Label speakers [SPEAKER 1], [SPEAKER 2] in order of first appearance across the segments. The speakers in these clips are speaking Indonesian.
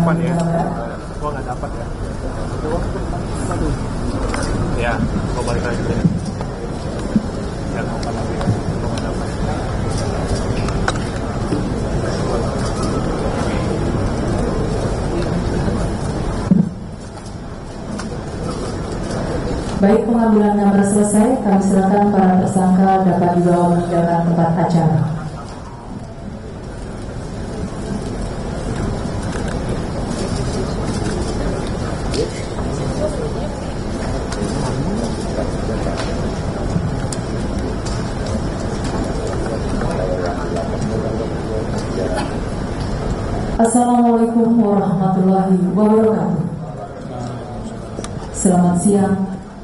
[SPEAKER 1] kapan ya? Gua nggak dapat ya. Ya, gua balik lagi ya. Ya, kapan lagi? Gua nggak dapat.
[SPEAKER 2] Baik, pengambilan gambar selesai. Kami silakan para tersangka dapat dibawa meninggalkan tempat acara. Assalamualaikum warahmatullahi wabarakatuh. Selamat siang,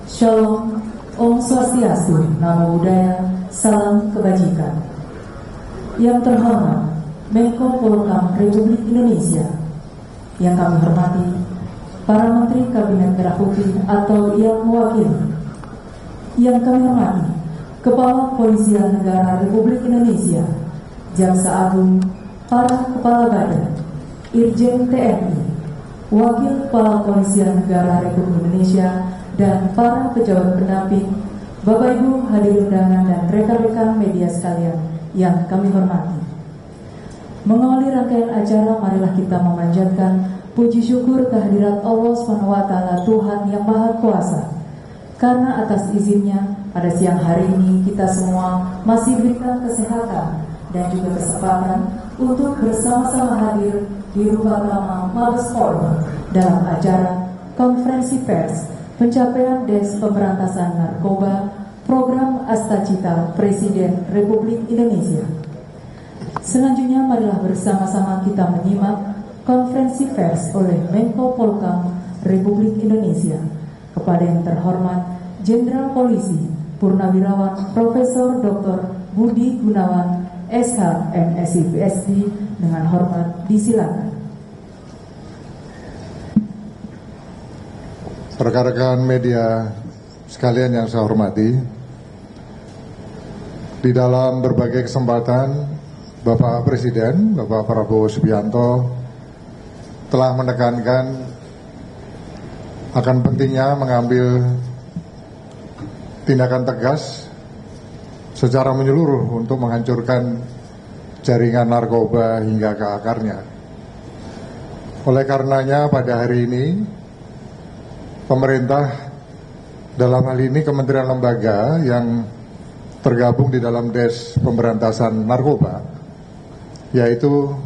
[SPEAKER 2] Shalom, Om Swastiastu, Namo Buddhaya, Salam Kebajikan. Yang terhormat Menko Polhukam Republik Indonesia, yang kami hormati para Menteri Kabinet Merah Putih atau yang mewakili, yang kami hormati Kepala Kepolisian Negara Republik Indonesia, Jaksa Agung, para Kepala Badan, Irjen TNI, Wakil Kepala Kepolisian Negara Republik Indonesia, dan para pejabat pendamping, Bapak Ibu hadirin undangan dan rekan-rekan media sekalian yang kami hormati. Mengawali rangkaian acara, marilah kita memanjatkan puji syukur kehadirat Allah SWT, Tuhan yang Maha Kuasa. Karena atas izinnya pada siang hari ini kita semua masih diberikan kesehatan dan juga kesempatan untuk bersama-sama hadir di Rumah Lama Mabes Polri dalam acara konferensi pers pencapaian Des Pemberantasan Narkoba Program Astacita Presiden Republik Indonesia. Selanjutnya marilah bersama-sama kita menyimak konferensi pers oleh Menko Polhukam Republik Indonesia kepada yang terhormat Jenderal Polisi Purnawirawan Profesor Dr. Budi Gunawan SH MSI PSD, dengan hormat disilakan.
[SPEAKER 3] Rekan-rekan media sekalian yang saya hormati, di dalam berbagai kesempatan Bapak Presiden, Bapak Prabowo Subianto telah menekankan akan pentingnya mengambil tindakan tegas secara menyeluruh untuk menghancurkan jaringan narkoba hingga ke akarnya. Oleh karenanya pada hari ini pemerintah, dalam hal ini kementerian lembaga yang tergabung di dalam Des Pemberantasan Narkoba, yaitu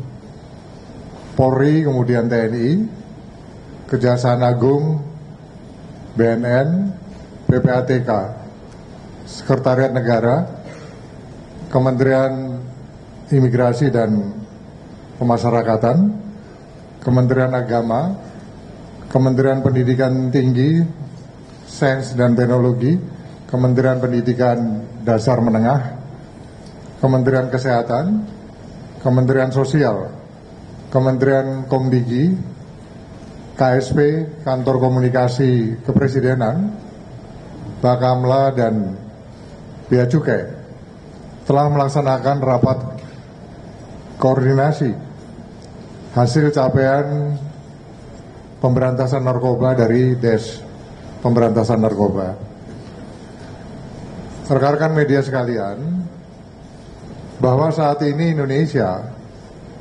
[SPEAKER 3] Polri, kemudian TNI, Kejaksaan Agung, BNN, PPATK, Sekretariat Negara, Kementerian Imigrasi dan Pemasyarakatan, Kementerian Agama, Kementerian Pendidikan Tinggi, Sains dan Teknologi, Kementerian Pendidikan Dasar Menengah, Kementerian Kesehatan, Kementerian Sosial, Kementerian Komdigi, KSP, Kantor Komunikasi Kepresidenan, Bakamla, dan Bea Cukai telah melaksanakan rapat koordinasi hasil capaian pemberantasan narkoba dari Des Pemberantasan Narkoba. Rekan-rekan media sekalian, bahwa saat ini Indonesia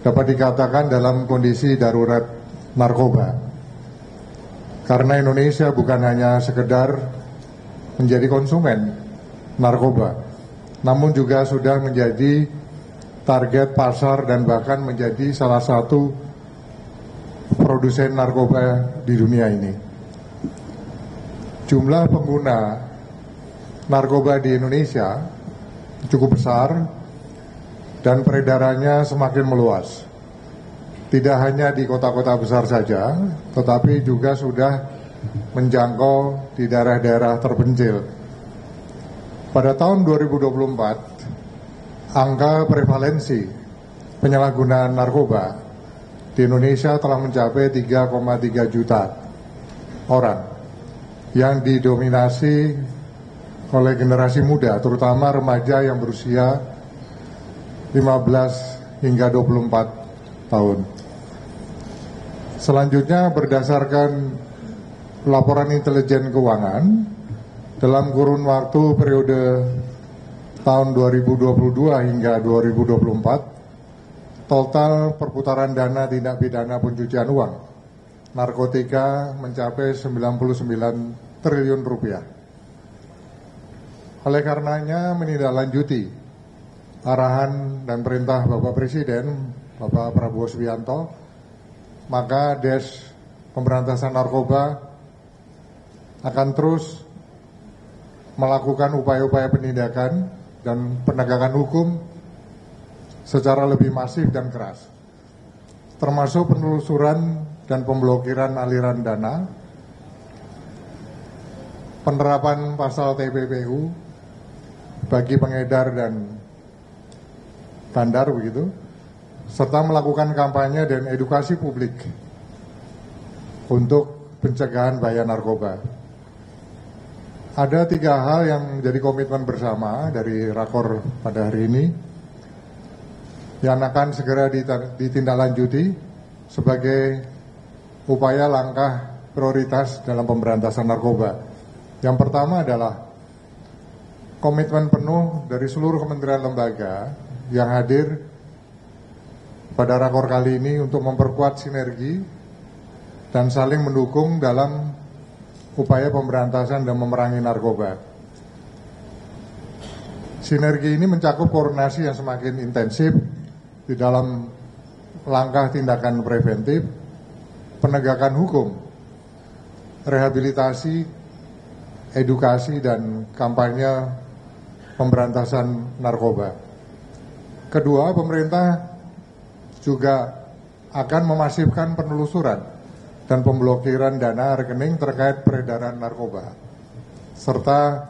[SPEAKER 3] dapat dikatakan dalam kondisi darurat narkoba, karena Indonesia bukan hanya sekedar menjadi konsumen narkoba, namun juga sudah menjadi target pasar dan bahkan menjadi salah satu produsen narkoba di dunia ini. Jumlah pengguna narkoba di Indonesia cukup besar dan peredarannya semakin meluas. Tidak hanya di kota-kota besar saja, tetapi juga sudah menjangkau di daerah-daerah terpencil. Pada tahun 2024, angka prevalensi penyalahgunaan narkoba di Indonesia telah mencapai 3,3 juta orang yang didominasi oleh generasi muda, terutama remaja yang berusia 15 hingga 24 tahun. Selanjutnya, berdasarkan laporan intelijen keuangan, dalam kurun waktu periode tahun 2022 hingga 2024, total perputaran dana tindak pidana pencucian uang narkotika mencapai 99 triliun rupiah. Oleh karenanya, menindaklanjuti arahan dan perintah Bapak Presiden, Bapak Prabowo Subianto, maka Des Pemberantasan Narkoba akan terus melakukan upaya-upaya penindakan dan penegakan hukum secara lebih masif dan keras, termasuk penelusuran dan pemblokiran aliran dana, penerapan pasal TPPU bagi pengedar dan bandar begitu, serta melakukan kampanye dan edukasi publik untuk pencegahan bahaya narkoba. Ada 3 hal yang menjadi komitmen bersama dari Rakor pada hari ini yang akan segera ditindaklanjuti sebagai upaya langkah prioritas dalam pemberantasan narkoba. Yang pertama adalah komitmen penuh dari seluruh kementerian lembaga yang hadir pada Rakor kali ini untuk memperkuat sinergi dan saling mendukung dalam upaya pemberantasan dan memerangi narkoba. Sinergi ini mencakup koordinasi yang semakin intensif di dalam langkah tindakan preventif, penegakan hukum, rehabilitasi, edukasi, dan kampanye pemberantasan narkoba. Kedua, pemerintah juga akan memasifkan penelusuran dan pemblokiran dana rekening terkait peredaran narkoba, serta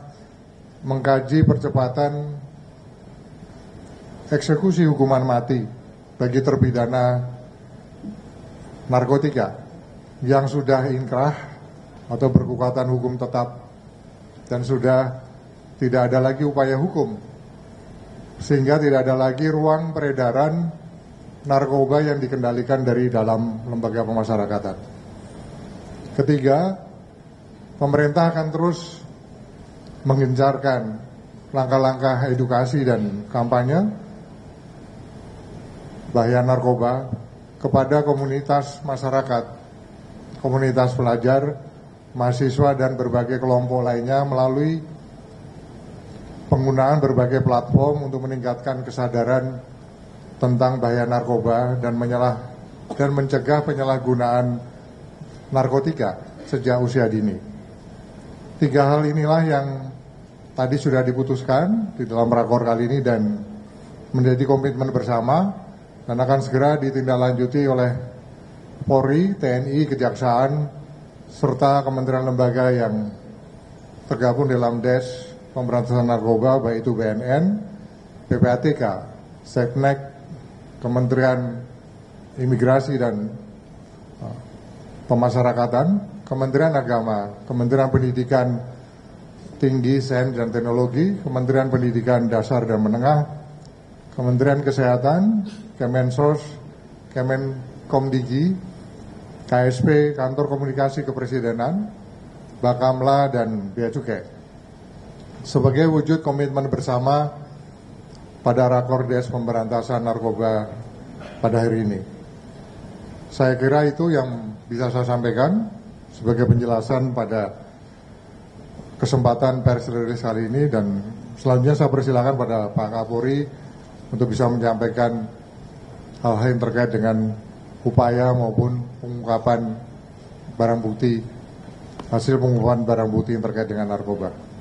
[SPEAKER 3] mengkaji percepatan eksekusi hukuman mati bagi terpidana narkotika yang sudah inkrah atau berkekuatan hukum tetap dan sudah tidak ada lagi upaya hukum, sehingga tidak ada lagi ruang peredaran narkoba yang dikendalikan dari dalam lembaga pemasyarakatan. Ketiga, pemerintah akan terus menggencarkan langkah-langkah edukasi dan kampanye bahaya narkoba kepada komunitas masyarakat, komunitas pelajar, mahasiswa, dan berbagai kelompok lainnya melalui penggunaan berbagai platform untuk meningkatkan kesadaran tentang bahaya narkoba dan mencegah penyalahgunaan narkotika sejak usia dini. 3 hal inilah yang tadi sudah diputuskan di dalam Rakor kali ini dan menjadi komitmen bersama dan akan segera ditindaklanjuti oleh Polri, TNI, Kejaksaan, serta kementerian lembaga yang tergabung dalam Des Pemberantasan Narkoba, baik itu BNN, PPATK, Seknek, Kementerian Imigrasi dan Pemasyarakatan, Kementerian Agama, Kementerian Pendidikan Tinggi, Sains dan Teknologi, Kementerian Pendidikan Dasar dan Menengah, Kementerian Kesehatan, Kemensos, Kemenkomdigi, KSP, Kantor Komunikasi Kepresidenan, Bakamla, dan Bea Cukai. Sebagai wujud komitmen bersama pada Rakor Des Pemberantasan Narkoba pada hari ini. Saya kira itu yang bisa saya sampaikan sebagai penjelasan pada kesempatan pers rilis kali ini, dan selanjutnya saya persilakan pada Pak Kapolri untuk bisa menyampaikan hal-hal yang terkait dengan upaya maupun pengungkapan barang bukti, hasil pengungkapan barang bukti yang terkait dengan narkoba.